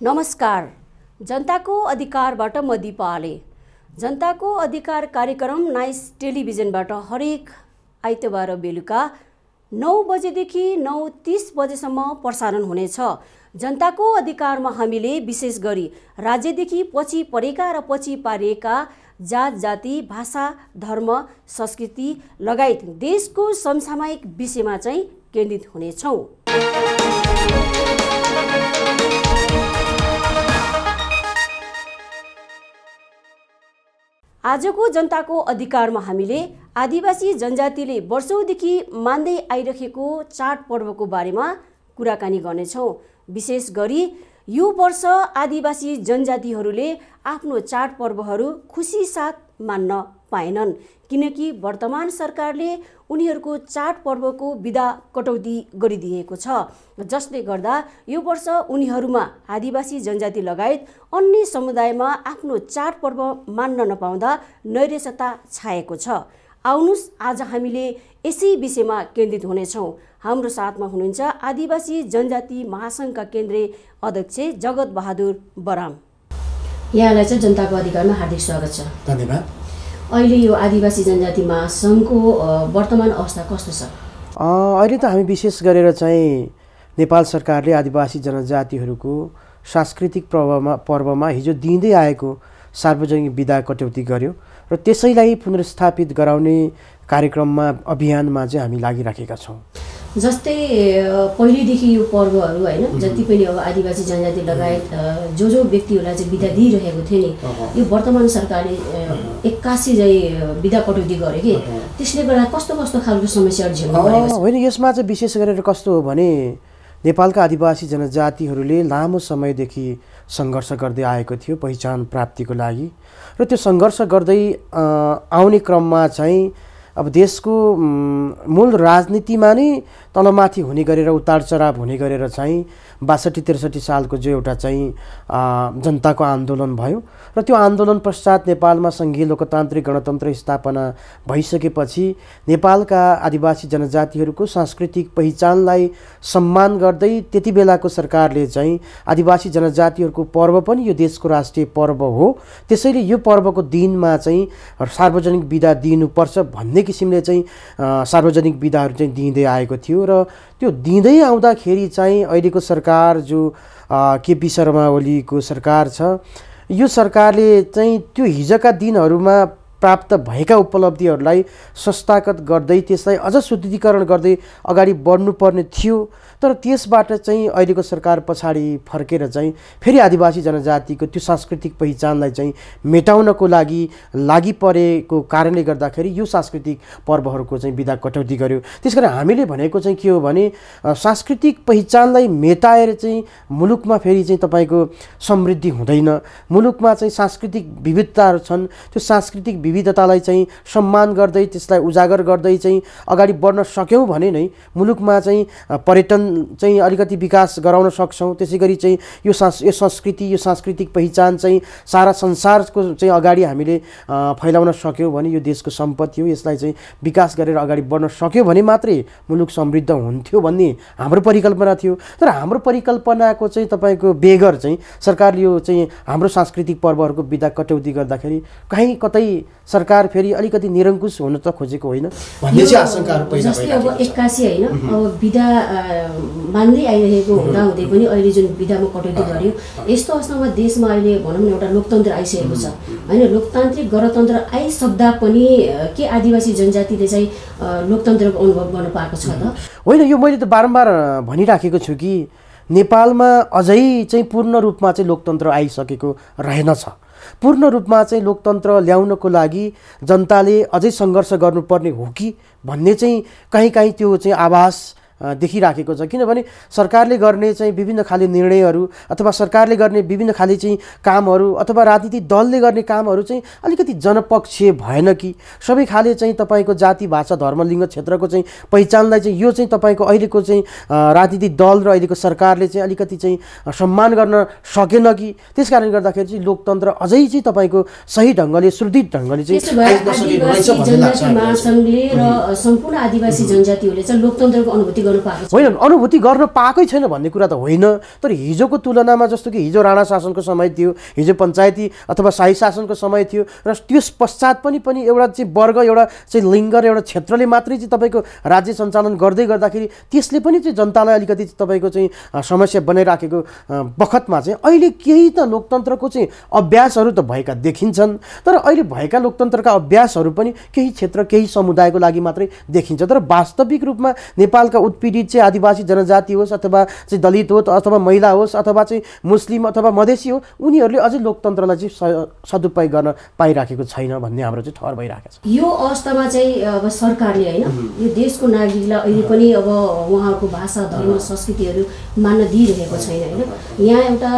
नमस्कार। जनताको अधिकारबाट म दिपाले। जनताको अधिकार कार्यक्रम नाइस टेलिभिजनबाट हरेक आइतबार बेलुका 9 बजेदेखि 9:30 बजेसम्म प्रसारण हुनेछ। जनताको अधिकारमा हामीले विशेष गरी राज्यदेखि पछि परेका र पछि पारिएका जात जाति भाषा धर्म संस्कृति लगायत देशको समसामयिक विषयमा चाहिँ केन्द्रित हुनेछौँ। आजको जनताको अधिकारमा हामीले आदिवासी जनजातिले वर्षौंदेखि मान्दै आइरहेको चाडपर्वको बारेमा कुराकानी गर्नेछौँ। विशेष गरी यो वर्ष आदिवासी जनजातिहरूले आफ्नो चाडपर्वहरू खुसी साथ मान्न पाएनन्, किनकि वर्तमान सरकारले उनीहरूको चाडपर्वको बिदा कटौती गरिदिएको छ, जसले गर्दा यो वर्ष उनीहरूमा आदिवासी जनजाति लगायत अन्य समुदायमा आफ्नो चाडपर्व मान्न नपाउँदा नैराश्यता छाएको छ। आउनुस् आज हामीले यसै विषयमा केन्द्रित हुनेछौँ। हाम्रो साथमा हुनुहुन्छ आदिवासी जनजाति महासङ्घका केन्द्रीय अध्यक्ष जगत बहादुर बराम। यहाँलाई चाहिँ जनताको अधिकारमा हार्दिक स्वागत छ। धन्यवाद। अहिले यो आदिवासी जनजाति महासङ्घको वर्तमान अवस्था कस्तो छ? अहिले त हामी विशेष गरेर चाहिँ नेपाल सरकारले आदिवासी जनजातिहरूको सांस्कृतिक पर्वमा हिजो दिँदै आएको सार्वजनिक बिदा कटौती गर्यो र त्यसैलाई पुनर्स्थापित गराउने कार्यक्रममा अभियानमा चाहिँ हामी लागिराखेका छौँ। जस्तै पहिलेदेखि यो पर्वहरू हैन, जति पनि अब आदिवासी जनजाति लगायत जो व्यक्तिहरूलाई चाहिँ बिदा दिइरहेको थियो नि, यो वर्तमान सरकारले 81 चाहिँ बिदा कटौती गर्यो कि, त्यसले गर्दा कस्तो कस्तो खालको समस्याहरू झेल्नु परेको छ? होइन, यसमा चाहिँ विशेष गरेर कस्तो हो भने नेपालका आदिवासी जनजातिहरूले लामो समयदेखि सङ्घर्ष गर्दै आएको थियो पहिचान प्राप्तिको लागि, र त्यो सङ्घर्ष गर्दै आउने क्रममा चाहिँ अब देशको मूल राजनीतिमा नै तलमाथि हुने गरेर उतार चढाव हुने गरेर चाहिँ 62-63 सालको जो एउटा चाहिँ जनताको आन्दोलन भयो र त्यो आन्दोलन पश्चात नेपालमा सङ्घीय लोकतान्त्रिक गणतन्त्र स्थापना भइसकेपछि नेपालका आदिवासी जनजातिहरूको सांस्कृतिक पहिचानलाई सम्मान गर्दै त्यति बेलाको सरकारले चाहिँ आदिवासी जनजातिहरूको पर्व पनि यो देशको राष्ट्रिय पर्व हो, त्यसैले यो पर्वको दिनमा चाहिँ सार्वजनिक बिदा दिनुपर्छ भन्ने किसिमले चाहिँ सार्वजनिक बिदाहरू चाहिँ दिँदै आएको थियो। र त्यो दिँदै आउँदाखेरि चाहिँ अहिलेको सरकार जो केपी शर्मा ओलीको सरकार छ, यो सरकारले चाहिँ त्यो हिजोका दिनहरूमा प्राप्त भएका उपलब्धिहरूलाई संस्थागत गर्दै त्यसलाई अझ सुदृढीकरण गर्दै अगाडि बढ्नुपर्ने थियो, तर त्यसबाट चाहिँ अहिलेको सरकार पछाडि फर्केर चाहिँ फेरि आदिवासी जनजातिको त्यो सांस्कृतिक पहिचानलाई चाहिँ मेटाउनको लागि परेको कारणले गर्दाखेरि यो सांस्कृतिक पर्वहरूको चाहिँ बिदा कटौती गर्यो। त्यसकारण हामीले भनेको चाहिँ के हो भने सांस्कृतिक पहिचानलाई मेटाएर चाहिँ मुलुकमा फेरि चाहिँ तपाईँको समृद्धि हुँदैन। मुलुकमा चाहिँ सांस्कृतिक विविधताहरू छन्, त्यो सांस्कृतिक विविधतालाई चाहिँ सम्मान गर्दै त्यसलाई उजागर गर्दै चाहिँ अगाडि बढ्न सक्यौँ भने नै मुलुकमा चाहिँ पर्यटन चाहिँ अलिकति विकास गराउन सक्छौँ। त्यसै गरी चाहिँ यो संस्कृति, यो सांस्कृतिक पहिचान चाहिँ सारा संसारको चाहिँ अगाडि हामीले फैलाउन सक्यौँ भने यो देशको सम्पत्ति हो, यसलाई चाहिँ विकास गरेर अगाडि बढ्न सक्यो भने मात्रै मुलुक समृद्ध हुन्थ्यो भन्ने हाम्रो परिकल्पना थियो। तर हाम्रो परिकल्पनाको चाहिँ तपाईँको बेगर चाहिँ सरकारले यो चाहिँ हाम्रो सांस्कृतिक पर्वहरूको बिदा कटौती गर्दाखेरि कहीँ कतै सरकार फेरि अलिकति निरङ्कुश हुन त खोजेको होइन भन्ने चाहिँ आशंकाहरू पैदा भइरहेको छ। अब 81 हैन, अब बिदा मान्दै आइरहेको हुँदाहुँदै पनि अहिले जुन बिदामा कटौती गर्यो, यस्तो अवस्थामा देशमा अहिले भनौँ न एउटा लोकतन्त्र आइसकेको छ हैन। लोकतान्त्रिक गणतन्त्र आइसक्दा पनि के आदिवासी जनजातिले चाहिँ लोकतन्त्रको अनुभव गर्न पाएको छ त? होइन, यो मैले त बारम्बार भनिराखेको छु कि नेपालमा अझै चाहिँ पूर्ण रूपमा चाहिँ लोकतन्त्र आइसकेको रहेनछ। पूर्ण रूपमा चाहिँ लोकतन्त्र ल्याउनको लागि जनताले अझै सङ्घर्ष गर्नुपर्ने हो कि भन्ने चाहिँ कहीँ त्यो चाहिँ आभास देखिराखेको छ। किनभने सरकारले गर्ने चाहिँ विभिन्न खाले निर्णयहरू अथवा सरकारले गर्ने विभिन्न खाले चाहिँ कामहरू अथवा राजनीतिक दलले गर्ने कामहरू चाहिँ अलिकति जनपक्षीय भएन कि सबै खाले चाहिँ तपाईँको जाति भाषा धर्म लिङ्ग क्षेत्रको चाहिँ पहिचानलाई चाहिँ यो चाहिँ तपाईँको अहिलेको चाहिँ राजनीतिक दल र अहिलेको सरकारले चाहिँ अलिकति चाहिँ सम्मान गर्न सकेन कि, त्यस कारणले गर्दाखेरि चाहिँ लोकतन्त्र अझै चाहिँ तपाईँको सही ढङ्गले सुदृढ ढङ्गले चाहिँ महासङ्घले र सम्पूर्ण आदिवासी जनजातिहरूले चाहिँ लोकतन्त्रको अनुभूति गर्नु पाएको छ? होइन, अनुभूति गर्न पाएकै छैन भन्ने कुरा त होइन, तर हिजोको तुलनामा जस्तो कि हिजो राणा शासनको समय थियो, हिजो पञ्चायती अथवा शाही शासनको समय थियो र त्यस पश्चात पनि एउटा चाहिँ वर्ग, एउटा चाहिँ लिङ्ग र एउटा क्षेत्रले मात्रै चाहिँ तपाईँको राज्य सञ्चालन गर्दै गर्दाखेरि त्यसले पनि चाहिँ जनतालाई अलिकति तपाईँको चाहिँ समस्या बनाइराखेको बखतमा चाहिँ अहिले केही त लोकतन्त्रको चाहिँ अभ्यासहरू त भएका देखिन्छन्, तर अहिले भएका लोकतन्त्रका अभ्यासहरू पनि केही क्षेत्र केही समुदायको लागि मात्रै देखिन्छ। तर वास्तविक रूपमा नेपालका उत्पीडित चाहिँ आदिवासी जनजाति होस् अथवा चाहिँ दलित होस् अथवा महिला होस् अथवा चाहिँ मुस्लिम अथवा मधेसी हो, उनीहरूले अझै लोकतन्त्रलाई चाहिँ सदुपयोग गर्न पाइराखेको छैन भन्ने हाम्रो चाहिँ ठहर भइरहेको छ। यो अवस्थामा चाहिँ अब सरकारले होइन यो देशको नागरिकलाई अहिले पनि अब उहाँको भाषा धर्म संस्कृतिहरू मान्न दिइरहेको छैन होइन। यहाँ एउटा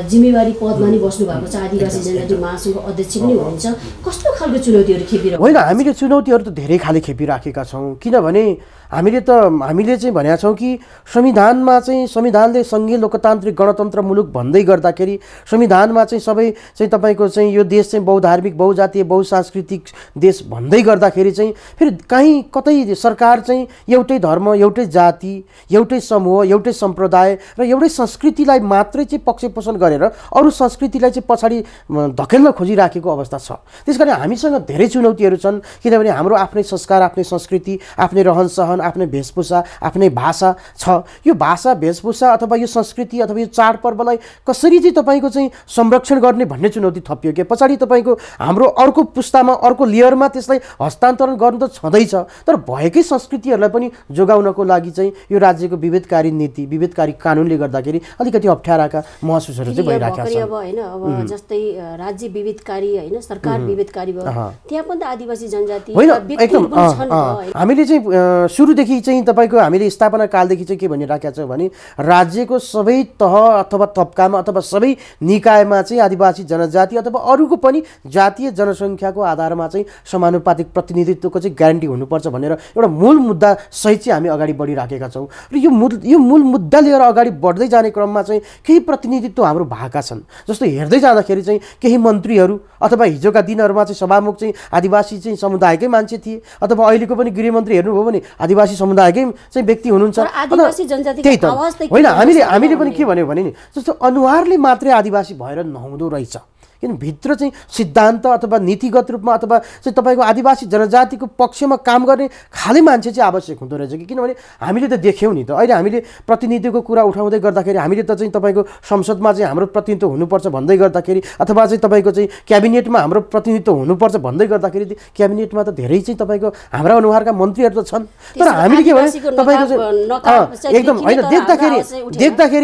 जिम्मेवारी पदमा नि बस्नु भएको छ, आदिवासी जनजाति महासङ्घको अध्यक्ष पनि हुनुहुन्छ। कस्तो खालको चुनौतीहरू खेपिरहेको? होइन, हामीले चुनौतीहरू त धेरै खाले खेपिराखेका छौँ, किनभने हामीले चाहिँ भनेका छौँ कि संविधानमा चाहिँ संविधानले सङ्घीय लोकतान्त्रिक गणतन्त्र मुलुक भन्दै गर्दाखेरि संविधानमा चाहिँ सबै चाहिँ तपाईँको चाहिँ यो देश चाहिँ बहुधार्मिक बहुजातीय बहुसांस्कृतिक देश भन्दै गर्दाखेरि चाहिँ फेरि कहीँ कतै सरकार चाहिँ एउटै धर्म एउटै जाति एउटै समूह एउटै सम्प्रदाय र एउटै संस्कृतिलाई मात्रै चाहिँ पक्षपोषण गरेर अरू संस्कृतिलाई चाहिँ पछाडि धकेल्न खोजिराखेको अवस्था छ। त्यसकारण हामीसँग धेरै चुनौतीहरू छन्, किनभने हाम्रो आफ्नै संस्कार आफ्नै संस्कृति आफ्नै रहनसहन आफ्नै वेशभूषा आफ्नै भाषा छ। यो भाषा वेशभूषा अथवा यो संस्कृति अथवा यो चाडपर्वलाई कसरी चाहिँ तपाईँको चाहिँ संरक्षण गर्ने भन्ने चुनौती थपियो कि पछाडि तपाईँको हाम्रो अर्को पुस्तामा अर्को लेयरमा त्यसलाई हस्तान्तरण गर्नु त छँदैछ, तर भएकै संस्कृतिहरूलाई पनि जोगाउनको लागि चाहिँ यो राज्यको विभेदकारी नीति विभेदकारी कानुनले गर्दाखेरि अलिकति अप्ठ्याराका महसुसहरू चाहिँ भइरहेका छन्। अब होइन अब जस्तै राज्य विभेदकारी होइन सरकार विभेदकारी भयो, त्यहाँ पनि त आदिवासी जनजाति होइन एकदम हामीले चाहिँ सुरुदेखि चाहिँ तपाईँको हामीले स्थापना कालदेखि चाहिँ के भनिराखेका छौँ भने राज्यको सबै तह अथवा तबकामा अथवा सबै निकायमा चाहिँ आदिवासी जनजाति अथवा अरूको पनि जातीय जनसङ्ख्याको आधारमा चाहिँ समानुपातिक प्रतिनिधित्वको चाहिँ ग्यारेन्टी हुनुपर्छ भनेर एउटा मूल मुद्दा सहित चाहिँ हामी अगाडि बढिराखेका छौँ र यो मूल मुद्दा लिएर अगाडि बढ्दै जाने क्रममा चाहिँ केही प्रतिनिधित्व हाम्रो भएका छन्। जस्तो हेर्दै जाँदाखेरि चाहिँ केही मन्त्रीहरू अथवा हिजोका दिनहरूमा चाहिँ सभामुख चाहिँ आदिवासी चाहिँ समुदायकै मान्छे थिए अथवा अहिलेको पनि गृहमन्त्री हेर्नुभयो भने आदिवासी समुदायकै चाहिँ व्यक्ति हुनुहुन्छ। त्यही त होइन, हामीले पनि के भन्यो भने नि जस्तो अनुहारले मात्रै आदिवासी भएर नहुँदो रहेछ, किन भित्र चाहिँ सिद्धान्त अथवा नीतिगत रूपमा अथवा चाहिँ तपाईँको आदिवासी जनजातिको पक्षमा काम गर्ने खाली मान्छे चाहिँ आवश्यक हुँदो रहेछ कि किनभने हामीले त देख्यौँ नि त अहिले हामीले प्रतिनिधित्वको कुरा उठाउँदै गर्दाखेरि हामीले त चाहिँ तपाईँको संसदमा चाहिँ हाम्रो प्रतिनिधित्व हुनुपर्छ भन्दै गर्दाखेरि अथवा चाहिँ तपाईँको चाहिँ क्याबिनेटमा हाम्रो प्रतिनिधित्व हुनुपर्छ भन्दै गर्दाखेरि क्याबिनेटमा त धेरै चाहिँ तपाईँको हाम्रा अनुहारका मन्त्रीहरू त छन्, तर हामीले के भने तपाईँको एकदम होइन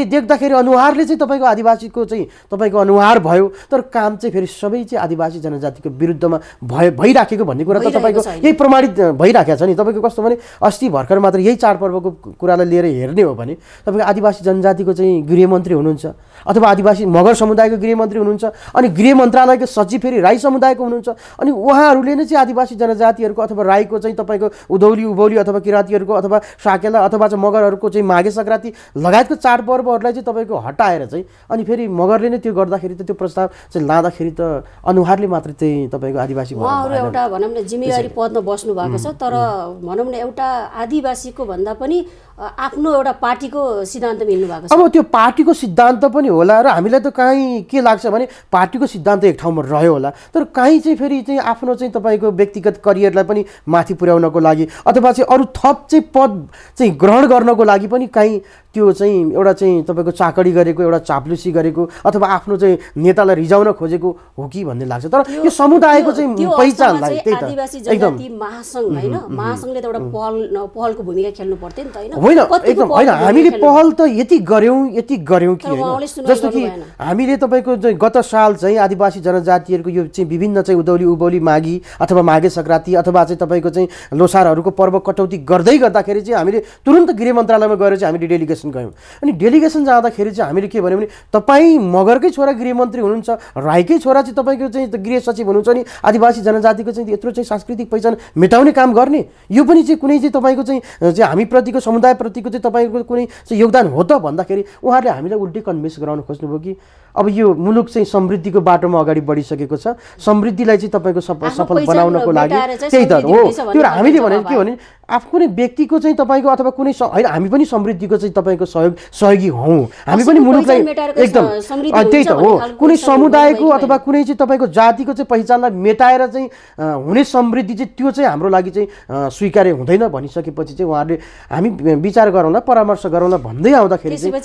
देख्दाखेरि अनुहारले चाहिँ तपाईँको आदिवासीको चाहिँ तपाईँको अनुहार भयो, तर काम चाहिँ फेरि सबै चाहिँ आदिवासी जनजातिको विरुद्धमा भइराखेको भन्ने कुरा त तपाईँको यही प्रमाणित भइराखेको छ नि। तपाईँको कस्तो भने अस्ति भर्खर मात्र यही चाडपर्वको कुरालाई लिएर हेर्ने हो भने तपाईँको आदिवासी जनजातिको चाहिँ गृहमन्त्री हुनुहुन्छ अथवा आदिवासी मगर समुदायको गृहमन्त्री हुनुहुन्छ अनि गृह मन्त्रालयको सचिव फेरि राई समुदायको हुनुहुन्छ अनि उहाँहरूले नै चाहिँ आदिवासी जनजातिहरूको अथवा राईको चाहिँ तपाईँको उधौली उभौली अथवा किराँतीहरूको अथवा साकेला अथवा चाहिँ मगरहरूको चाहिँ माघे सङ्क्रान्ति लगायतको चाडपर्वहरूलाई चाहिँ तपाईँको हटाएर चाहिँ अनि फेरि मगरले नै त्यो गर्दाखेरि त त्यो प्रस्ताव चाहिँ लाँदाखेरि त अनुहारले मात्रै चाहिँ तपाईँको आदिवासी उहाँहरू एउटा भनौँ न जिम्मेवारी पदमा बस्नु भएको छ, तर भनौँ न एउटा आदिवासीको भन्दा पनि आफ्नो एउटा पार्टीको सिद्धान्त मिल्नु भएको छ। अब त्यो पार्टीको सिद्धान्त पनि होला र हामीलाई त कहीँ के लाग्छ भने पार्टीको सिद्धान्त एक ठाउँमा रह्यो होला, तर कहीँ चाहिँ फेरि चाहिँ आफ्नो चाहिँ तपाईँको व्यक्तिगत करियरलाई पनि माथि पुर्याउनको लागि अथवा चाहिँ अरू थप चाहिँ पद चाहिँ ग्रहण गर्नको लागि पनि कहीँ त्यो चाहिँ एउटा चाहिँ तपाईँको चाकडी गरेको एउटा चाप्लुसी गरेको अथवा आफ्नो चाहिँ नेतालाई रिजाउन खोजेको हो कि भन्ने लाग्छ। तर यो समुदायको चाहिँ पहिचानलाई आदिवासी जनजाति महासङ्घ होइन महासङ्घले त एउटा पहलको भूमिका खेल्नु पर्थ्यो नि त होइन। होइन एकदम होइन, हामीले पहल त यति गऱ्यौँ कि होइन, जस्तो कि हामीले तपाईँको गत साल चाहिँ आदिवासी जनजातिहरूको यो चाहिँ विभिन्न चाहिँ उधौली उभौली माघी अथवा माघे सङ्क्रान्ति अथवा चाहिँ तपाईँको चाहिँ लोसारहरूको पर्व कटौती गर्दै गर्दाखेरि चाहिँ हामीले तुरन्त गृह मन्त्रालयमा गएर चाहिँ हामीले डेलिगेसन गयौँ अनि डेलिगेसन जाँदाखेरि चाहिँ हामीले के भन्यौँ भने तपाईँ मगरकै छोरा गृहमन्त्री हुनुहुन्छ, राईकै छोरा चाहिँ तपाईँको चाहिँ गृह सचिव हुनुहुन्छ अनि आदिवासी जनजातिको चाहिँ यत्रो चाहिँ सांस्कृतिक पहिचान मेटाउने काम गर्ने यो पनि चाहिँ कुनै चाहिँ तपाईँको चाहिँ हामीप्रतिको समुदायप्रतिको चाहिँ तपाईँको कुनै चाहिँ योगदान हो त भन्दाखेरि उहाँहरूले हामीलाई उल्टै कन्भिन्स गराउन खोज्नुभयो कि अब यो मुलुक चाहिँ समृद्धिको बाटोमा अगाडि बढिसकेको छ, समृद्धिलाई चाहिँ तपाईँको सफल बनाउनको लागि त्यही त हो। त्यो हामीले भनेको के भने कुनै व्यक्तिको चाहिँ तपाईँको अथवा कुनै होइन हामी पनि समृद्धिको चाहिँ तपाईँको सहयोगी हौँ, हामी पनि मुलुकलाई एकदम त्यही त हो। कुनै समुदायको अथवा कुनै चाहिँ तपाईँको जातिको चाहिँ पहिचानलाई मेटाएर चाहिँ हुने समृद्धि चाहिँ त्यो चाहिँ हाम्रो लागि चाहिँ स्वीकार्य हुँदैन भनिसकेपछि चाहिँ उहाँहरूले हामी विचार गरौँला, परामर्श गरौँला भन्दै आउँदाखेरि होइन,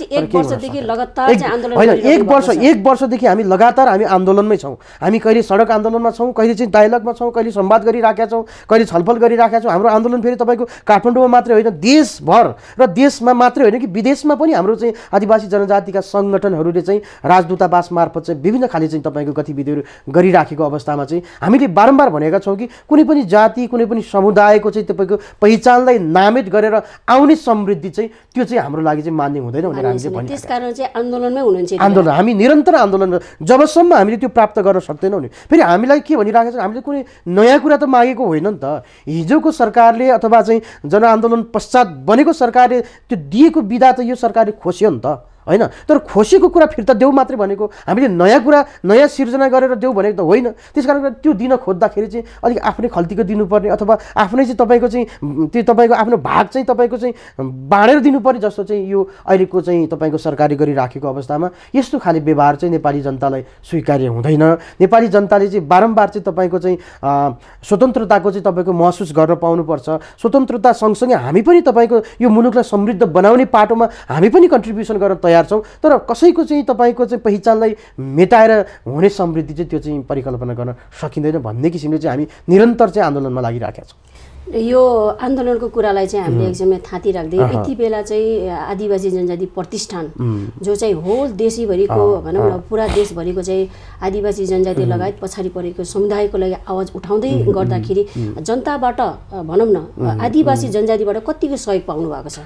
एक वर्षदेखि हामी लगातार हामी आन्दोलनमै छौँ। हामी कहिले सडक आन्दोलनमा छौँ, कहिले चाहिँ डायलगमा छौँ, कहिले संवाद गरिराखेका छौँ, कहिले छलफल गरिराखेका छौँ। हाम्रो आन्दोलन फेरि तपाईँको काठमाडौँमा मात्रै होइन, देशभर र देशमा मात्रै होइन कि विदेशमा पनि हाम्रो चाहिँ आदिवासी जनजातिका सङ्गठनहरूले चाहिँ राजदूतावास मार्फत चाहिँ विभिन्न खाले चाहिँ तपाईँको गतिविधिहरू गरिराखेको अवस्थामा चाहिँ हामीले बारम्बार भनेका छौँ कि कुनै पनि जाति, कुनै पनि समुदायको चाहिँ तपाईँको पहिचानलाई नामित गरेर आउने समृद्धि चाहिँ त्यो चाहिँ हाम्रो लागि चाहिँ मान्य हुँदैन भनेर हामीले भनिरहेका छौँ। त्यसकारण चाहिँ आन्दोलनमै हुनुहुन्छ। आन्दोलन हामी निरन्तर आन्दोलन, जबसम्म हामीले त्यो प्राप्त गर्न सक्दैनौँ नि। फेरि हामीलाई के भनिराखेको छ, हामीले कुनै नयाँ कुरा त मागेको होइन नि त। हिजोको सरकारले अथवा चाहिँ जनआन्दोलन पश्चात बनेको सरकारले त्यो दिएको बिदा त यो सरकारले खोस्यो नि त, होइन? तर खोसेको कुरा फिर्ता देऊ मात्रै भनेको, हामीले नयाँ कुरा नयाँ सिर्जना गरेर देऊ भनेको त होइन। त्यसकारण त्यो दिन खोज्दाखेरि चाहिँ अलिक आफ्नै खल्तीको दिनुपर्ने अथवा आफ्नै चाहिँ तपाईँको चाहिँ त्यो तपाईँको आफ्नो भाग चाहिँ तपाईँको चाहिँ बाँडेर दिनुपर्ने जस्तो चाहिँ यो अहिलेको चाहिँ तपाईँको सरकारले गरिराखेको अवस्थामा यस्तो खाले व्यवहार चाहिँ नेपाली जनतालाई स्वीकार्य हुँदैन। नेपाली जनताले चाहिँ बारम्बार चाहिँ तपाईँको चाहिँ स्वतन्त्रताको चाहिँ तपाईँको महसुस गर्न पाउनुपर्छ। स्वतन्त्रता सँगसँगै हामी पनि तपाईँको यो मुलुकलाई समृद्ध बनाउने पाटोमा हामी पनि कन्ट्रिब्युसन गर्न तयार छौँ। तर कसैको चाहिँ तपाईँको चाहिँ पहिचानलाई मेटाएर हुने समृद्धि चाहिँ त्यो चाहिँ परिकल्पना गर्न सकिँदैन भन्ने किसिमले चाहिँ हामी निरन्तर चाहिँ आन्दोलनमा लागिराखेका छौँ। यो आन्दोलनको कुरालाई चाहिँ हामीले एकदमै थाती राख्दै यति बेला चाहिँ आदिवासी जनजाति प्रतिष्ठान जो चाहिँ होल देशैभरिको भनौँ न पुरा देशभरिको चाहिँ आदिवासी जनजाति लगायत पछाडि परेको समुदायको लागि आवाज उठाउँदै गर्दाखेरि जनताबाट भनौँ न आदिवासी जनजातिबाट कतिको सहयोग पाउनु भएको छ?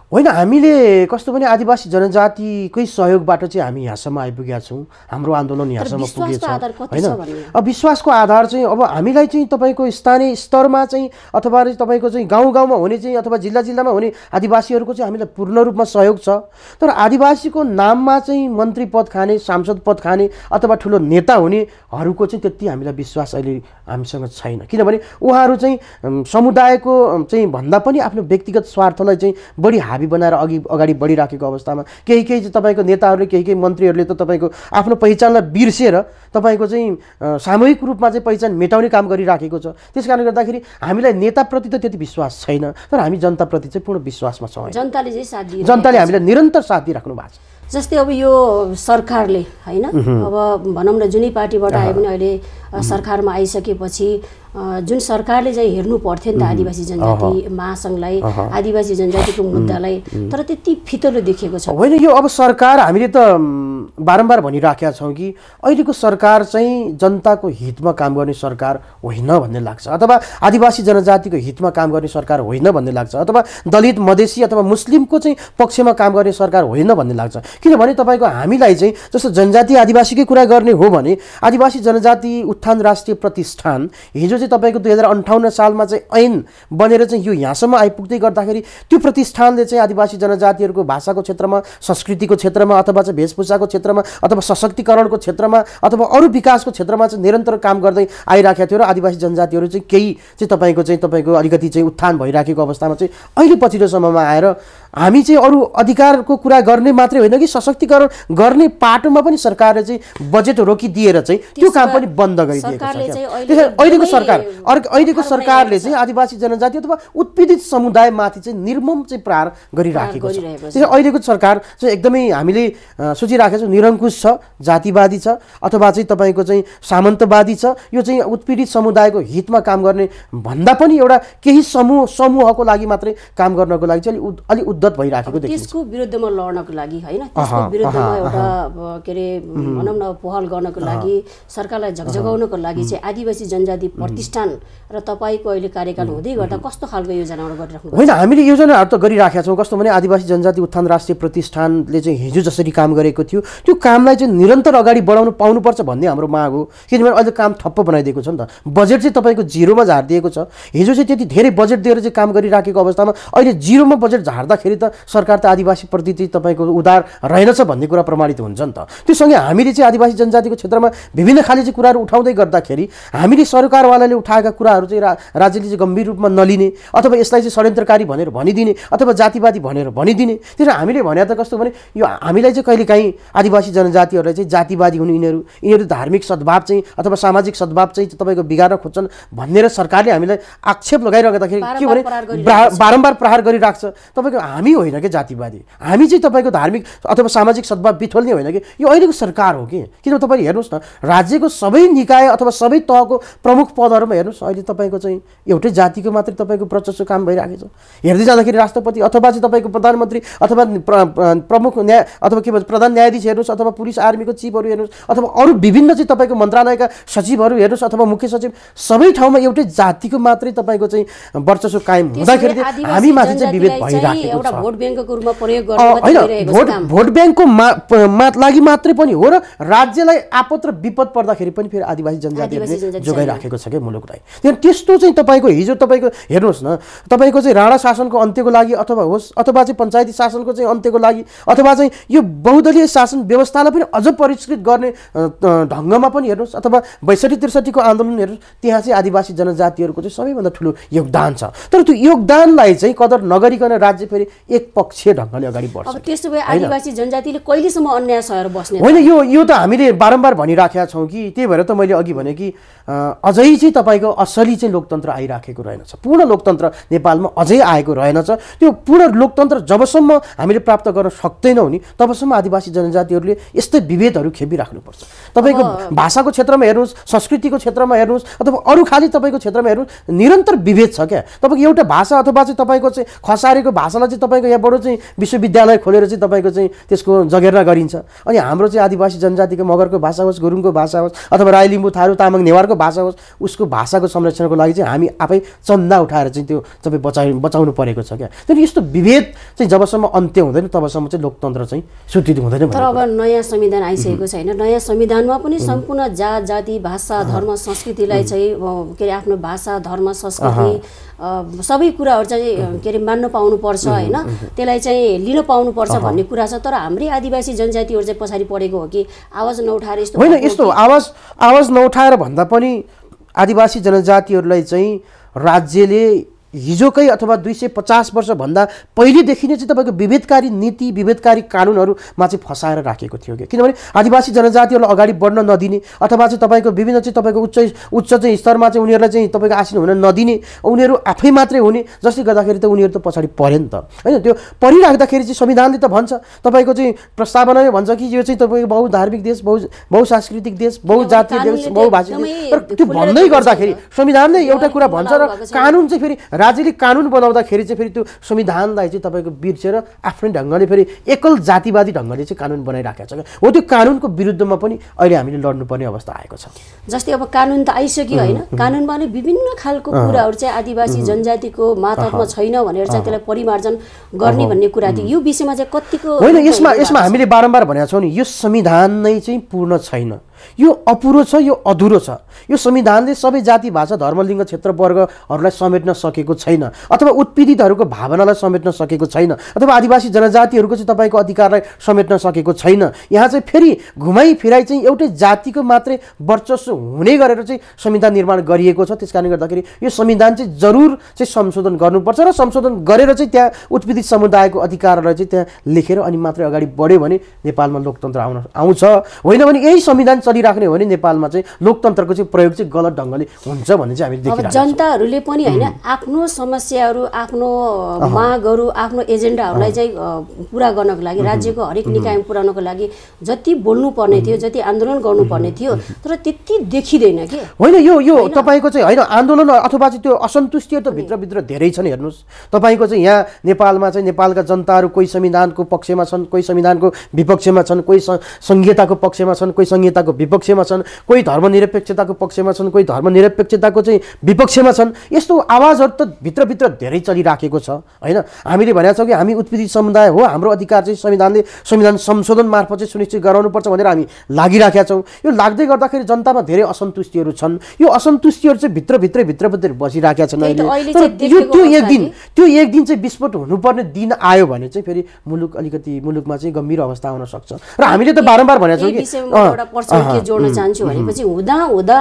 होइन, हामीले कस्तो भने आदिवासी जनजातिकै सहयोगबाट चाहिँ हामी यहाँसम्म आइपुगेका छौँ। हाम्रो आन्दोलन यहाँसम्म पुगेको छ, होइन? अब विश्वासको आधार चाहिँ अब हामीलाई चाहिँ तपाईँको स्थानीय स्तरमा चाहिँ अथवा तपाईँको चाहिँ गाउँ गाउँमा हुने चाहिँ अथवा जिल्ला जिल्लामा हुने आदिवासीहरूको चाहिँ हामीलाई पूर्ण रूपमा सहयोग छ। तर आदिवासीको नाममा चाहिँ मन्त्री पद खाने, सांसद पद खाने अथवा ठुलो नेता हुनेहरूको चाहिँ त्यति हामीलाई विश्वास अहिले हामीसँग छैन। किनभने उहाँहरू चाहिँ समुदायको चाहिँ भन्दा पनि आफ्नो व्यक्तिगत स्वार्थलाई चाहिँ बढी हाबी बनाएर अगाडि बढिराखेको अवस्थामा केही चाहिँ तपाईँको नेताहरूले, केही मन्त्रीहरूले त तपाईँको आफ्नो पहिचानलाई बिर्सेर तपाईँको चाहिँ सामूहिक रूपमा चाहिँ पहिचान मेटाउने काम गरिराखेको छ। त्यस कारणले गर्दाखेरि हामीलाई नेताप्रति त त्यति विश्वास छैन, तर हामी जनताप्रति चाहिँ पूर्ण विश्वासमा छौँ। जनताले हामीलाई निरन्तर साथ दिइराख्नु भएको छ। जस्तै अब यो सरकारले होइन, अब भनौँ न जुनै पार्टीबाट आए पनि अहिले सरकारमा आइसकेपछि जुन सरकारले चाहिँ हेर्नु पर्थ्यो नि त आदिवासी जनजाति महासङ्घलाई, आदिवासी जनजातिको मुद्दालाई, तर त्यति फितलो देखिएको छ। होइन, यो अब सरकार हामीले त बारम्बार भनिराखेका छौँ कि अहिलेको सरकार चाहिँ जनताको हितमा काम गर्ने सरकार होइन भन्ने लाग्छ, अथवा आदिवासी जनजातिको हितमा काम गर्ने सरकार होइन भन्ने लाग्छ, अथवा दलित मधेसी अथवा मुस्लिमको चाहिँ पक्षमा काम गर्ने सरकार होइन भन्ने लाग्छ। किनभने तपाईँको हामीलाई चाहिँ जस्तो जनजाति आदिवासीकै कुरा गर्ने हो भने आदिवासी जनजाति उत्थान राष्ट्रिय प्रतिष्ठान हिजो चाहिँ तपाईँको 2058 सालमा चाहिँ ऐन बनेर चाहिँ यो यहाँसम्म आइपुग्दै गर्दाखेरि त्यो प्रतिष्ठानले चाहिँ आदिवासी जनजातिहरूको भाषाको क्षेत्रमा, संस्कृतिको क्षेत्रमा अथवा चाहिँ वेशभूषाको क्षेत्रमा अथवा सशक्तिकरणको क्षेत्रमा अथवा अरू विकासको क्षेत्रमा चाहिँ निरन्तर काम गर्दै आइराखेको थियो र आदिवासी जनजातिहरू चाहिँ केही चाहिँ तपाईँको अलिकति चाहिँ उत्थान भइराखेको अवस्थामा चाहिँ अहिले पछिल्लो समयमा आएर हामी चाहिँ अरू अधिकारको कुरा गर्ने मात्रै होइन कि सशक्तिकरण गर्ने पाटोमा पनि सरकारले चाहिँ बजेट रोकिदिएर चाहिँ त्यो काम पनि बन्द गरिदिएको छ। अहिलेको सरकारले चाहिँ आदिवासी जनजाति अथवा उत्पीडित समुदायमाथि चाहिँ निर्मम चाहिँ प्रहार गरिराखेको छ। त्यसैले अहिलेको सरकार चाहिँ एकदमै हामीले सोचिराखेको छौँ निरङ्कुश छ, जातिवादी छ अथवा चाहिँ तपाईँको चाहिँ सामन्तवादी छ। यो चाहिँ उत्पीडित समुदायको हितमा काम गर्ने भन्दा पनि एउटा केही समूहको लागि मात्रै काम गर्नको लागि चाहिँ अलिक उद्धत भइराखेको देखिन्छ। त्यसको विरुद्धमा लड्नको लागि होइन, त्यसको विरुद्धमा एउटा के अरे भनौँ न पहल गर्नको लागि, सरकारलाई झकझगाउनको लागि चाहिँ आदिवासी जनजाति प्रतिष्ठान र तपाईँको अहिले कार्यकाल हुँदै गर्दा कस्तो खालको योजनाहरू गरिराख्नु? होइन, हामीले योजनाहरू त गरिराखेका छौँ। कस्तो भने आदिवासी जनजाति उत्थान राष्ट्रिय प्रतिष्ठानले चाहिँ हिजो जसरी काम गरेको थियो त्यो कामलाई चाहिँ निरन्तर अगाडि बढाउनु पाउनुपर्छ भन्ने हाम्रो माग हो। किनभने अहिले काम ठप्प बनाइदिएको छ नि त, बजेट चाहिँ तपाईँको जिरोमा झारिदिएको छ। हिजो चाहिँ त्यति धेरै बजेट दिएर चाहिँ काम गरिराखेको अवस्थामा अहिले जिरोमा बजेट झार्दाखेरि गर्दाखेरि त सरकार त आदिवासीप्रति चाहिँ तपाईँको उदार रहेनछ भन्ने कुरा प्रमाणित हुन्छ नि त। त्यो सँगै हामीले चाहिँ आदिवासी जनजातिको क्षेत्रमा विभिन्न खाले चाहिँ कुराहरू उठाउँदै गर्दाखेरि हामीले सरकारवालाले उठाएका कुराहरू चाहिँ राज्यले चाहिँ गम्भीर रूपमा नलिने अथवा यसलाई चाहिँ षड्यन्त्रकारी भनेर भनिदिने अथवा जातिवादी भनेर भनिदिने। त्यसरी हामीले भने त कस्तो भने यो हामीलाई चाहिँ कहिलेकाहीँ आदिवासी जनजातिहरूलाई चाहिँ जातिवादी हुनु यिनीहरू धार्मिक सद्भाव चाहिँ अथवा सामाजिक सद्भाव चाहिँ तपाईँको बिगार्न खोज्छन् भनेर सरकारले हामीलाई आक्षेप लगाइराख्दाखेरि के भने बारम्बार प्रहार गरिराख्छ। तपाईँको हामी होइन कि जातिवादी, हामी चाहिँ तपाईँको धार्मिक अथवा सामाजिक सद्भाव बिथोल्ने होइन कि यो अहिलेको सरकार हो कि। किनभने तपाईँले हेर्नुहोस् न राज्यको सबै निकाय अथवा सबै तहको प्रमुख पदहरूमा हेर्नुहोस् अहिले तपाईँको चाहिँ एउटै जातिको मात्रै तपाईँको वर्चस्व काम भइराखेको छ। हेर्दै जाँदाखेरि राष्ट्रपति अथवा चाहिँ तपाईँको प्रधानमन्त्री अथवा प्रमुख न्याय अथवा के भन्छ प्रधान न्यायाधीश हेर्नुहोस् अथवा पुलिस आर्मीको चिफहरू हेर्नुहोस् अथवा अरू विभिन्न चाहिँ तपाईँको मन्त्रालयका सचिवहरू हेर्नुहोस् अथवा मुख्य सचिव सबै ठाउँमा एउटै जातिको मात्रै तपाईँको चाहिँ वर्चस्व कायम हुँदाखेरि हामी माथि चाहिँ विभेद भइराखेको छ। होइन भोट ब्याङ्कको लागि मात्रै पनि हो र राज्यलाई आपत र विपद पर्दाखेरि पनि फेरि आदिवासी जनजातिहरूले जोगाइराखेको छ क्या मुलुकलाई। त्यस्तो चाहिँ तपाईँको हिजो तपाईँको हेर्नुहोस् न तपाईँको चाहिँ राणा शासनको अन्त्यको लागि अथवा होस् अथवा चाहिँ पञ्चायती शासनको चाहिँ अन्त्यको लागि अथवा चाहिँ यो बहुदलीय शासन व्यवस्थालाई पनि अझ परिष्कृत गर्ने ढङ्गमा पनि हेर्नुहोस् अथवा 62-63 को आन्दोलन हेर्नुहोस् त्यहाँ चाहिँ आदिवासी जनजातिहरूको चाहिँ सबैभन्दा ठुलो योगदान छ। तर त्यो योगदानलाई चाहिँ कदर नगरिकन राज्य फेरि एक पक्षीय ढङ्गले अगाडि बढ्छ। त्यसो भए आदिवासी जनजातिले कहिलेसम्म अन्याय सहेर बस्ने होइन यो त हामीले बारम्बार भनिराखेका छौँ कि त्यही भएर त मैले अघि भने कि अझै चाहिँ तपाईँको असली चाहिँ लोकतन्त्र आइराखेको रहेनछ। पूर्ण लोकतन्त्र नेपालमा अझै आएको रहेनछ। त्यो पूर्ण लोकतन्त्र जबसम्म हामीले प्राप्त गर्न सक्दैनौँ नि तबसम्म आदिवासी जनजातिहरूले यस्तै विभेदहरू खेपिराख्नुपर्छ। तपाईँको भाषाको क्षेत्रमा हेर्नुहोस्, संस्कृतिको क्षेत्रमा हेर्नुहोस् अथवा अरू खाली तपाईँको क्षेत्रमा हेर्नुहोस् निरन्तर विभेद छ क्या। तपाईँको एउटा भाषा अथवा चाहिँ तपाईँको चाहिँ खसारेको भाषालाई चाहिँ तपाईँको यहाँबाट चाहिँ विश्वविद्यालय खोलेर चाहिँ तपाईँको चाहिँ त्यसको जगेर्ना गरिन्छ। अनि हाम्रो चाहिँ आदिवासी जनजातिको मगरको भाषा होस्, गुरुङको भाषा होस् अथवा राई लिम्बू थारू तामाङ नेवारको भाषा होस् उसको भाषाको संरक्षणको लागि चाहिँ हामी आफै चन्दा उठाएर चाहिँ त्यो तपाईँ बचाउनु परेको छ क्या। त्यही यस्तो विभेद चाहिँ जबसम्म अन्त्य हुँदैन तबसम्म चाहिँ लोकतन्त्र चाहिँ सुदृढ हुँदैन। तर अब नयाँ संविधान आइसकेको छैन, नयाँ संविधानमा पनि सम्पूर्ण जात जाति भाषा धर्म संस्कृतिलाई चाहिँ के अरे आफ्नो भाषा धर्म संस्कृति सबै कुराहरू चाहिँ के अरे मान्न पाउनुपर्छ होइन, त्यसलाई चाहिँ लिन पाउनुपर्छ भन्ने कुरा छ। तर हाम्रै आदिवासी जनजातिहरू चाहिँ पछाडि परेको हो कि आवाज नउठाएर यस्तो होइन। यस्तो आवाज नउठाएर भन्दा पनि आदिवासी जनजातिहरूलाई चाहिँ राज्यले हिजोकै अथवा 250 वर्षभन्दा पहिलेदेखि नै चाहिँ तपाईँको विभेदकारी नीति विभेदकारी कानुनहरूमा चाहिँ फसाएर राखेको थियो कि। किनभने आदिवासी जनजातिहरूलाई अगाडि बढ्न नदिने अथवा चाहिँ तपाईँको विभिन्न चाहिँ तपाईँको उच्च चाहिँ स्तरमा चाहिँ उनीहरूलाई चाहिँ तपाईँको आसीन हुन नदिने, उनीहरू आफै मात्रै हुने, जसले गर्दाखेरि त उनीहरू त पछाडि परे नि त होइन। त्यो परिराख्दाखेरि चाहिँ संविधानले त भन्छ तपाईँको चाहिँ प्रस्तावनाले भन्छ कि यो चाहिँ तपाईँको बहुधार्मिक देश बहुसांस्कृतिक देश बहुजातीय देश बहुभाषिक देश। तर त्यो भन्दै गर्दाखेरि संविधानले एउटा कुरा भन्छ र कानुन चाहिँ फेरि राज्यले कानुन बनाउँदाखेरि चाहिँ फेरि त्यो संविधानलाई चाहिँ तपाईँको बिर्सेर आफ्नै ढङ्गले फेरि एकल जातिवादी ढङ्गले चाहिँ कानुन बनाइराखेको छ। हो त्यो कानुनको विरुद्धमा पनि अहिले हामीले लड्नुपर्ने अवस्था आएको छ। जस्तै अब कानुन त आइसक्यो होइन, कानुनमा नै विभिन्न खालको कुराहरू चाहिँ आदिवासी जनजातिको मातहतमा छैन भनेर चाहिँ त्यसलाई परिमार्जन गर्ने भन्ने कुरा थियो। यो विषयमा चाहिँ कतिको होइन, यसमा हामीले बारम्बार भनेका छौँ नि यो संविधान नै चाहिँ पूर्ण छैन, यो अपुरो छ, यो अधुरो छ। यो संविधानले सबै जाति भाषा धर्मलिङ्ग क्षेत्र वर्गहरूलाई समेट्न सकेको छैन अथवा उत्पीडितहरूको भावनालाई समेट्न सकेको छैन अथवा आदिवासी जनजातिहरूको चाहिँ तपाईँको अधिकारलाई समेट्न सकेको छैन। यहाँ चाहिँ फेरि घुमाइ फिराइ चाहिँ एउटै जातिको मात्रै वर्चस्व हुने गरेर चाहिँ संविधान निर्माण गरिएको छ। त्यस कारणले गर्दाखेरि यो संविधान चाहिँ जरुर चाहिँ संशोधन गर्नुपर्छ र संशोधन गरेर चाहिँ त्यहाँ उत्पीडित समुदायको अधिकारहरूलाई चाहिँ त्यहाँ लेखेर अनि मात्रै अगाडि बढ्यो भने नेपालमा लोकतन्त्र आउँछ। होइन भने यही संविधान चलिराख्ने हो भने नेपालमा चाहिँ लोकतन्त्रको चाहिँ प्रयोग चाहिँ गलत ढङ्गले हुन्छ भन्ने चाहिँ हामी देखिरहेको छौँ। जनताहरूले पनि होइन आफ्नो समस्याहरू आफ्नो मागहरू आफ्नो एजेन्डाहरूलाई चाहिँ पुरा गर्नको लागि राज्यको हरेक निकायमा पुर्याउनको लागि जति बोल्नु पर्ने थियो जति आन्दोलन गर्नुपर्ने थियो तर त्यति देखिँदैन कि होइन। यो तपाईँको चाहिँ होइन आन्दोलन अथवा चाहिँ त्यो असन्तुष्टिहरू त भित्रभित्र धेरै छन्। हेर्नुहोस् तपाईँको चाहिँ यहाँ नेपालमा चाहिँ नेपालका जनताहरू कोही संविधानको पक्षमा छन्, कोही संविधानको विपक्षमा छन्, कोही संहिताको पक्षमा छन्, कोही संहिताको विपक्षमा छन्, कोही धर्मनिरपेक्षताको पक्षमा छन्, कोही धर्मनिरपेक्षताको चाहिँ विपक्षमा छन्। यस्तो आवाजहरू त भित्रभित्र धेरै चलिराखेको छ होइन। हामीले भनेका छौँ कि हामी उत्पीडित समुदाय हो, हाम्रो अधिकार चाहिँ संविधान संशोधन मार्फत चाहिँ सुनिश्चित गराउनुपर्छ भनेर हामी लागिराखेका छौँ। यो लाग्दै गर्दाखेरि जनतामा धेरै असन्तुष्टिहरू छन्। यो असन्तुष्टिहरू चाहिँ भित्रभित्र बसिराखेका छन् अहिले। तर त्यो एक दिन चाहिँ विस्फोट हुनुपर्ने दिन आयो भने चाहिँ फेरि मुलुकमा चाहिँ गम्भीर अवस्था आउन सक्छ। र हामीले त बारम्बार भनेका छौँ कि एउटा प्रश्न के जोड्न चाहन्छु भनेपछि हुँदा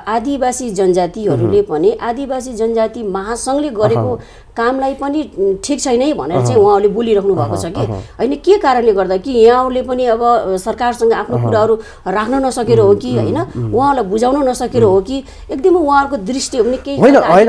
आदिवासी जनजातिहरूले पनि आदिवासी जनजाति महासङ्घले गरेको कामलाई पनि ठिक छैन है भनेर चाहिँ उहाँहरूले बोलिराख्नु भएको छ कि होइन। के कारणले गर्दा कि यहाँहरूले पनि अब सरकारसँग आफ्नो कुराहरू राख्न नसकेर हो कि होइन, उहाँहरूलाई बुझाउन नसकेर हो कि एकदमै उहाँहरूको दृष्टि हो भने केही होइन।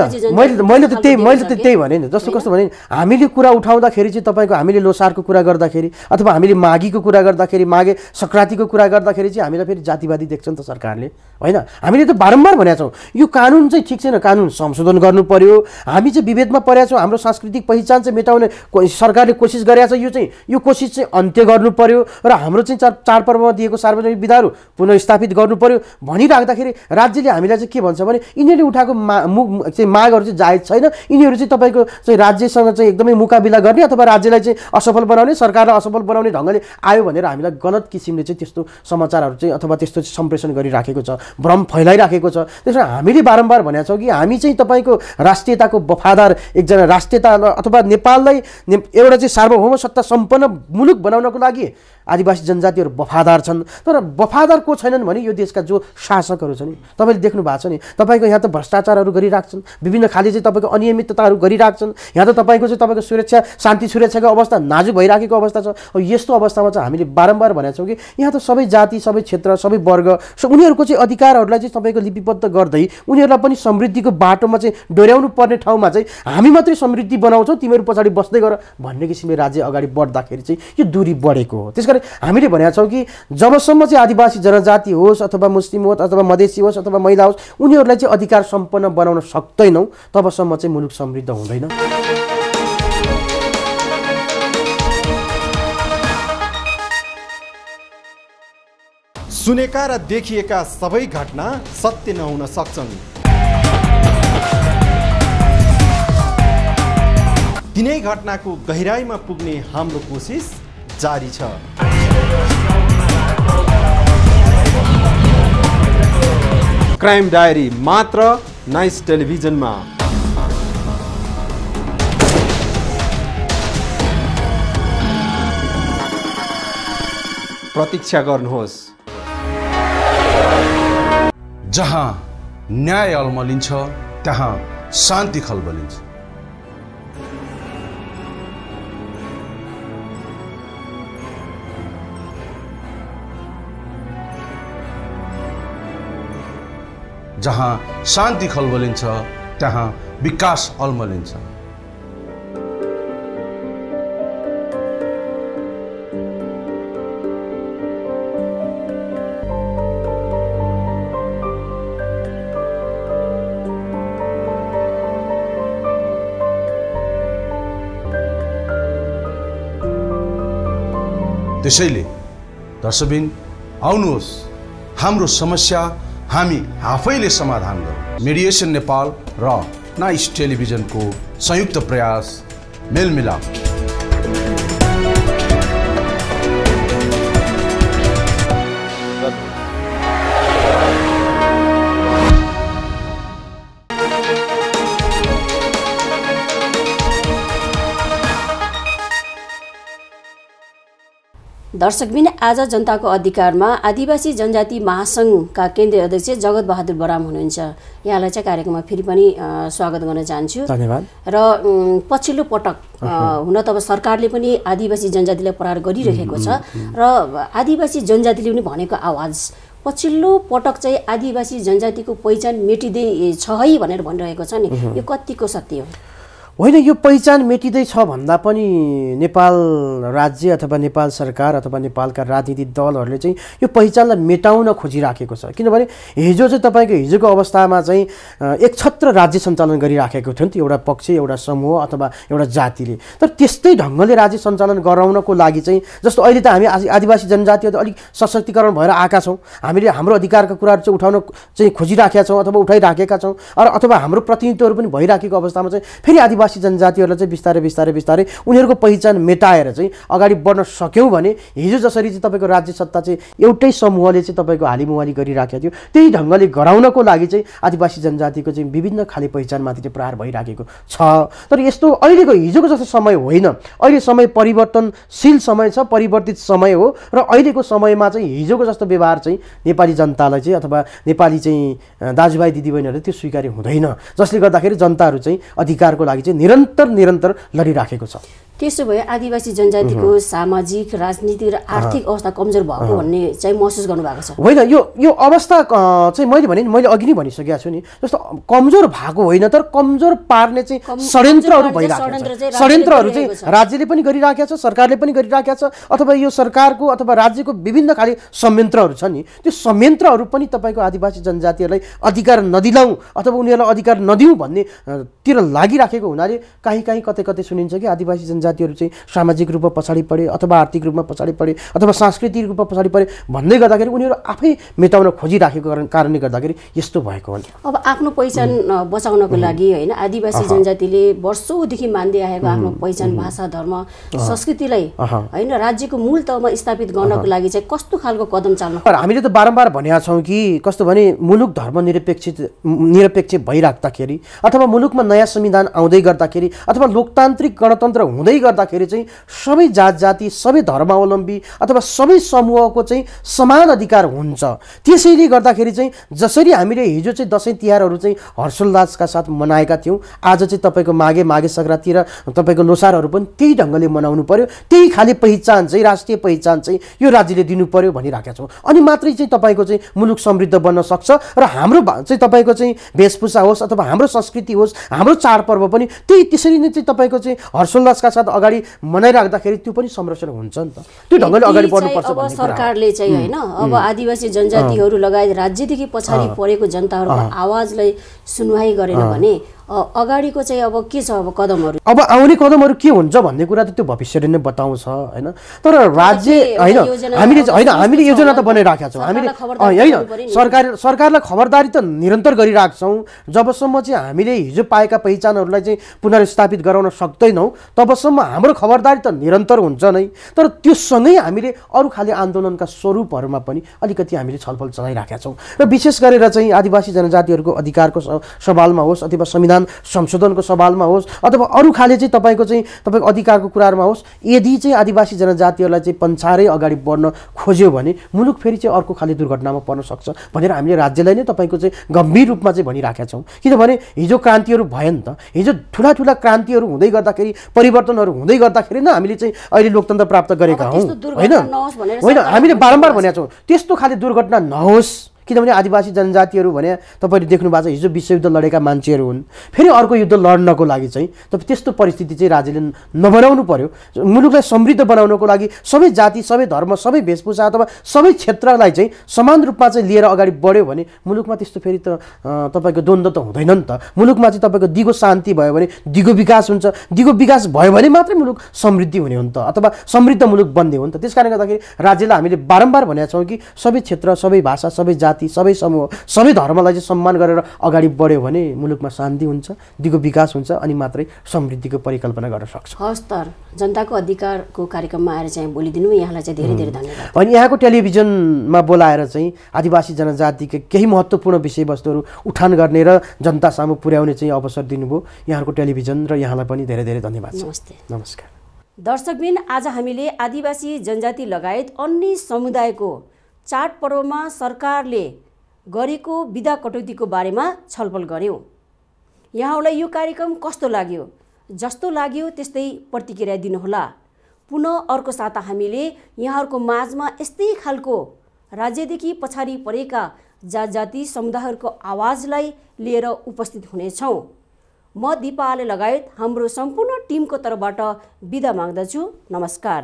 मैले त त्यही भने नि, जस्तो कस्तो भने हामीले कुरा उठाउँदाखेरि चाहिँ तपाईँको हामीले लोसारको कुरा गर्दाखेरि अथवा हामीले माघीको कुरा गर्दाखेरि, माघे सङ्क्रान्तिको कुरा गर्दाखेरि चाहिँ हामीलाई फेरि जातिवादी देख्छ नि त सरकारले होइन। हामीले त बारम्बार भनेका छौँ यो कानुन चाहिँ ठिक छैन, कानुन संशोधन गर्नु पर्यो। हामी चाहिँ विभेदमा परेका छौँ, हाम्रो सांस्कृतिक पहिचान चाहिँ मेटाउने सरकारले कोसिस गरेको छ। यो कोसिस चाहिँ अन्त्य गर्नु पर्यो र हाम्रो चाहिँ चाडपर्वमा दिएको सार्वजनिक विधाहरू पुनर्स्थापित गर्नु पर्यो भनिराख्दाखेरि राज्यले हामीलाई चाहिँ के भन्छ भने यिनीहरूले उठाएको मागहरू चाहिँ जायज छैन, यिनीहरू चाहिँ तपाईँको चाहिँ राज्यसँग चाहिँ एकदमै मुकाबिला गर्ने अथवा राज्यलाई चाहिँ असफल बनाउने, सरकारलाई असफल बनाउने ढङ्गले आयो भनेर हामीलाई गलत किसिमले चाहिँ त्यस्तो समाचारहरू चाहिँ अथवा त्यस्तो सम्प्रेषण गरिराखेको छ, भ्रम फैलाइराखेको छ। त्यसमा हामीले बारम्बार भनेका छौँ कि हामी चाहिँ तपाईँको राष्ट्रियताको वफादार एकजना राष्ट्रियता अथवा नेपाललाई एउटा चाहिँ सार्वभौम सत्ता सम्पन्न मुलुक बनाउनको लागि आदिवासी जनजातिहरू वफादार छन्। तर वफादार को छैनन् भने यो देशका जो शासकहरू छन्, तपाईँले देख्नु भएको छ नि, तपाईँको यहाँ त भ्रष्टाचारहरू गरिराख्छन्, विभिन्न खाले चाहिँ तपाईँको अनियमितताहरू गरिराख्छन्। यहाँ त तपाईँको चाहिँ तपाईँको सुरक्षा शान्ति सुरक्षाको अवस्था नाजुक भइराखेको अवस्था छ। यस्तो अवस्थामा चाहिँ हामीले बारम्बार भनेका छौँ कि यहाँ त सबै जाति, सबै क्षेत्र, सबै वर्ग उनीहरूको चाहिँ अधिकारहरूलाई चाहिँ तपाईँको लिपिबद्ध गर्दै उनीहरूलाई पनि समृद्धिको बाटोमा चाहिँ डोर्याउनु पर्ने ठाउँमा चाहिँ हामी मात्रै समृद्धि बनाउँछौँ, तिमीहरू पछाडि बस्दै गर भन्ने किसिमले राज्य अगाडि बढ्दाखेरि चाहिँ यो दूरी बढेको हो। त्यसकारण हामीले भनेका छौँ कि जबसम्म चाहिँ आदिवासी जनजाति होस् अथवा मुस्लिम होस् अथवा मधेसी होस् अथवा महिला होस् उनीहरूलाई चाहिँ अधिकार सम्पन्न बनाउन सक्दैनौँ तबसम्म चाहिँ मुलुक समृद्ध हुँदैन। सुनेका र देखिएका सबै घटना सत्य नहुन सक्छन्। तिनै घटनाको गहिराईमा पुग्ने हाम्रो कोसिस जारी छ। क्राइम डायरी मात्र नाइस टेलिभिजनमा। प्रतीक्षा गर्नुहोस्। जहाँ न्याय अल्मलिन्छ त्यहाँ शान्ति खल्बलिन्छ। जहाँ शान्ति खल्बलिन्छ त्यहाँ विकास अल्मलिन्छ। त्यसैले दर्शकबिन आउनुहोस्, हाम्रो समस्या हामी आफैले समाधान गरौँ। मिडिएसन नेपाल र नाइस टेलिभिजनको संयुक्त प्रयास मेलमिलाप। दर्शकबिन आज जनताको अधिकारमा आदिवासी जनजाति महासङ्घका केन्द्रीय अध्यक्ष जगत बहादुर बराम हुनुहुन्छ। यहाँलाई चाहिँ कार्यक्रममा फेरि पनि स्वागत गर्न चाहन्छु। धन्यवाद। र पछिल्लो पटक हुन त अब सरकारले पनि आदिवासी जनजातिलाई प्रहार गरिरहेको छ र आदिवासी जनजातिले पनि भनेको आवाज पछिल्लो पटक चाहिँ आदिवासी जनजातिको पहिचान मेटिँदै छ है भनेर भनिरहेको छ नि, यो कतिको सत्य हो? होइन यो पहिचान मेटिँदैछ भन्दा पनि नेपाल राज्य अथवा नेपाल सरकार अथवा नेपालका राजनीतिक दलहरूले चाहिँ यो पहिचानलाई मेटाउन खोजिराखेको छ। किनभने हिजो चाहिँ तपाईँको हिजोको अवस्थामा चाहिँ एकछत्र राज्य सञ्चालन गरिराखेको थियो नि त एउटा पक्ष एउटा समूह अथवा एउटा जातिले। तर त्यस्तै ढङ्गले राज्य सञ्चालन गराउनको लागि चाहिँ जस्तो अहिले त हामी आदिवासी जनजातिहरू अलिक सशक्तिकरण भएर आएका छौँ, हामीले हाम्रो अधिकारका कुराहरू चाहिँ उठाउन चाहिँ खोजिराखेका छौँ अथवा उठाइराखेका छौँ अथवा हाम्रो प्रतिनिधित्वहरू पनि भइराखेको अवस्थामा चाहिँ फेरि आदिवासी जनजातिहरूलाई चाहिँ बिस्तारै बिस्तारै बिस्तारै उनीहरूको पहिचान मेटाएर चाहिँ अगाडि बढ्न सक्यौँ भने हिजो जसरी चाहिँ तपाईँको राज्य सत्ता चाहिँ एउटै समूहले चाहिँ तपाईँको हालिमुहाली गरिराखेको थियो त्यही ढङ्गले गराउनको लागि चाहिँ आदिवासी जनजातिको चाहिँ विभिन्न खाले पहिचानमाथि चाहिँ प्रहार भइराखेको छ। तर यस्तो अहिलेको हिजोको जस्तो समय होइन, अहिले समय परिवर्तनशील समय छ, परिवर्तित समय हो र अहिलेको समयमा चाहिँ हिजोको जस्तो व्यवहार चाहिँ नेपाली जनतालाई चाहिँ अथवा नेपाली चाहिँ दाजुभाइ दिदीबहिनीहरूले त्यो स्वीकार्य हुँदैन, जसले गर्दाखेरि जनताहरू चाहिँ अधिकारको लागि चाहिँ निरन्तर लडिराखेको छ। त्यसो भए आदिवासी जनजातिको सामाजिक राजनीतिक र आर्थिक अवस्था कमजोर भएको भन्ने चाहिँ महसुस गर्नुभएको छ? होइन, यो अवस्था चाहिँ मैले अघि नै भनिसकेको छु नि, जस्तो कमजोर भएको होइन तर कमजोर पार्ने चाहिँ षड्यन्त्रहरू भइरहेको छ। षड्यन्त्रहरू चाहिँ राज्यले पनि गरिराखेको छ, सरकारले पनि गरिराखेको छ अथवा यो सरकारको अथवा राज्यको विभिन्न खाले संयन्त्रहरू छ नि, त्यो संयन्त्रहरू पनि तपाईँको आदिवासी जनजातिहरूलाई अधिकार नदिलाउँ अथवा उनीहरूलाई अधिकार नदिउँ भन्नेतिर लागिराखेको हुनाले कहीँ कतै कतै सुनिन्छ कि आदिवासी जनजातिहरू चाहिँ सामाजिक रूपमा पछाडि परे अथवा आर्थिक रूपमा पछाडि परे अथवा सांस्कृतिक रूपमा पछाडि परे भन्दै गर्दाखेरि उनीहरू आफै मेटाउन खोजिराखेको कारणले गर्दाखेरि यस्तो भएको हो। अब आफ्नो पहिचान बचाउनको लागि होइन आदिवासी जनजातिले वर्षौँदेखि मान्दै आएको आफ्नो पहिचान भाषा धर्म संस्कृतिलाई होइन राज्यको मूल तहमा स्थापित गर्नको लागि चाहिँ कस्तो खालको कदम चाल्नु? हामीले त बारम्बार भनेका छौँ कि कस्तो भने मुलुक धर्म निरपेक्ष भइराख्दाखेरि अथवा मुलुकमा नयाँ संविधान आउँदै गर्दाखेरि अथवा लोकतान्त्रिक गणतन्त्र हुँदै गर्दाखेरि चाहिँ सबै जात जाति सबै धर्मावलम्बी अथवा सबै समूहको चाहिँ समान अधिकार हुन्छ। त्यसैले गर्दाखेरि चाहिँ जसरी हामीले हिजो चाहिँ दसैँ तिहारहरू चाहिँ हर्षोल्लासका साथ मनाएका थियौँ, आज चाहिँ तपाईँको माघे सङ्क्रान्ति र तपाईँको लोसारहरू पनि त्यही ढङ्गले मनाउनु पर्यो, त्यही खाले पहिचान चाहिँ राष्ट्रिय पहिचान चाहिँ यो राज्यले दिनु पर्यो भनिराखेका छौँ। अनि मात्रै चाहिँ तपाईँको चाहिँ मुलुक समृद्ध बन्न सक्छ र हाम्रो चाहिँ तपाईँको चाहिँ वेशभूषा होस् अथवा हाम्रो संस्कृति होस् हाम्रो चाडपर्व पनि त्यसरी नै चाहिँ तपाईँको चाहिँ हर्षोल्लासका साथ अगाडि मनाइराख्दाखेरि त्यो पनि संरक्षण हुन्छ नि त, त्यो ढङ्गले अगाडि बढ्नुपर्छ। अब सरकारले चाहिँ होइन अब आदिवासी जनजातिहरू लगायत राज्यदेखि पछाडि परेको जनताहरूको आवाजलाई सुनवाई गरेन भने अगाडिको चाहिँ अब के छ अब कदमहरू? अब आउने कदमहरू के हुन्छ भन्ने कुरा त त्यो भविष्यले नै बताउँछ होइन। तर राज्य हामीले योजना त बनाइराखेका छौँ, हामीले होइन सरकारलाई खबरदारी त निरन्तर गरिरहेका छौँ। जबसम्म चाहिँ हामीले हिजो पाएका पहिचानहरूलाई चाहिँ पुनर्स्थापित गराउन सक्दैनौँ तबसम्म हाम्रो खबरदारी त निरन्तर हुन्छ नै। तर त्यो सँगै हामीले अरू खाले आन्दोलनका स्वरूपहरूमा पनि अलिकति हामीले छलफल चलाइराखेका छौँ र विशेष गरेर चाहिँ आदिवासी जनजातिहरूको अधिकारको सवालमा होस् अथवा संविधान संशोधनको सवालमा होस् अथवा अरू खाले चाहिँ तपाईँको अधिकारको कुराहरूमा होस्, यदि चाहिँ आदिवासी जनजातिहरूलाई चाहिँ पन्छारै अगाडि बढ्न खोज्यो भने मुलुक फेरि चाहिँ अर्को खाले दुर्घटनामा पर्न सक्छ भनेर हामीले राज्यलाई नै तपाईँको चाहिँ गम्भीर रूपमा चाहिँ भनिराखेका छौँ। किनभने हिजो क्रान्तिहरू भयो नि त, हिजो ठुला क्रान्तिहरू हुँदै गर्दाखेरि परिवर्तनहरू हुँदै गर्दाखेरि नै हामीले चाहिँ अहिले लोकतन्त्र प्राप्त गरेका हौँ होइन। हामीले बारम्बार भनेका छौँ त्यस्तो खाले दुर्घटना नहोस्, किनभने आदिवासी जनजातिहरू भने तपाईँले देख्नु भएको छ हिजो विश्वयुद्ध लडेका मान्छेहरू हुन्, फेरि अर्को युद्ध लड्नको लागि चाहिँ तपाईँ त्यस्तो परिस्थिति चाहिँ राज्यले नबनाउनु पर्यो। मुलुकलाई समृद्ध बनाउनको लागि सबै जाति सबै धर्म सबै वेशभूषा अथवा सबै क्षेत्रलाई चाहिँ समान रूपमा चाहिँ लिएर अगाडि बढ्यो भने मुलुकमा त्यस्तो फेरि त तपाईँको द्वन्द्व त हुँदैन नि त। मुलुकमा चाहिँ तपाईँको दिगो शान्ति भयो भने दिगो विकास हुन्छ, दिगो विकास भयो भने मात्रै मुलुक समृद्धि हुने हो नि त अथवा समृद्ध मुलुक बन्ने हो नि त। त्यस कारणले गर्दाखेरि राज्यलाई हामीले बारम्बार भनेका छौँ कि सबै क्षेत्र सबै भाषा सबै जाति सबै समूह सबै धर्मलाई चाहिँ सम्मान गरेर अगाडि बढ्यो भने मुलुकमा शान्ति हुन्छ, दिगो विकास हुन्छ अनि मात्रै समृद्धिको परिकल्पना गर्न सक्छ। हस् त जनताको अधिकारको कार्यक्रममा आएर चाहिँ बोलिदिनु यहाँलाई चाहिँ धेरै धेरै धन्यवाद। अनि यहाँको टेलिभिजनमा बोलाएर चाहिँ आदिवासी जनजातिका केही महत्त्वपूर्ण विषयवस्तुहरू उठान गर्ने र जनता सामु पुर्याउने चाहिँ अवसर दिनुभयो यहाँको टेलिभिजन र यहाँलाई पनि धेरै धेरै धन्यवाद। नमस्ते। नमस्कार दर्शकबिन, आज हामीले आदिवासी जनजाति लगायत अन्य समुदायको चाडपर्वमा सरकारले गरेको बिदा कटौतीको बारेमा छलफल गऱ्यौँ। यहाँहरूलाई यो कार्यक्रम कस्तो लाग्यो? जस्तो लाग्यो त्यस्तै प्रतिक्रिया दिनुहोला। पुनः अर्को साता हामीले यहाँहरूको माझमा यस्तै खालको राज्यदेखि पछाडि परेका जात जाति समुदायहरूको आवाजलाई लिएर उपस्थित हुनेछौँ। म दिपाले लगायत हाम्रो सम्पूर्ण टिमको तर्फबाट बिदा माग्दछु। नमस्कार।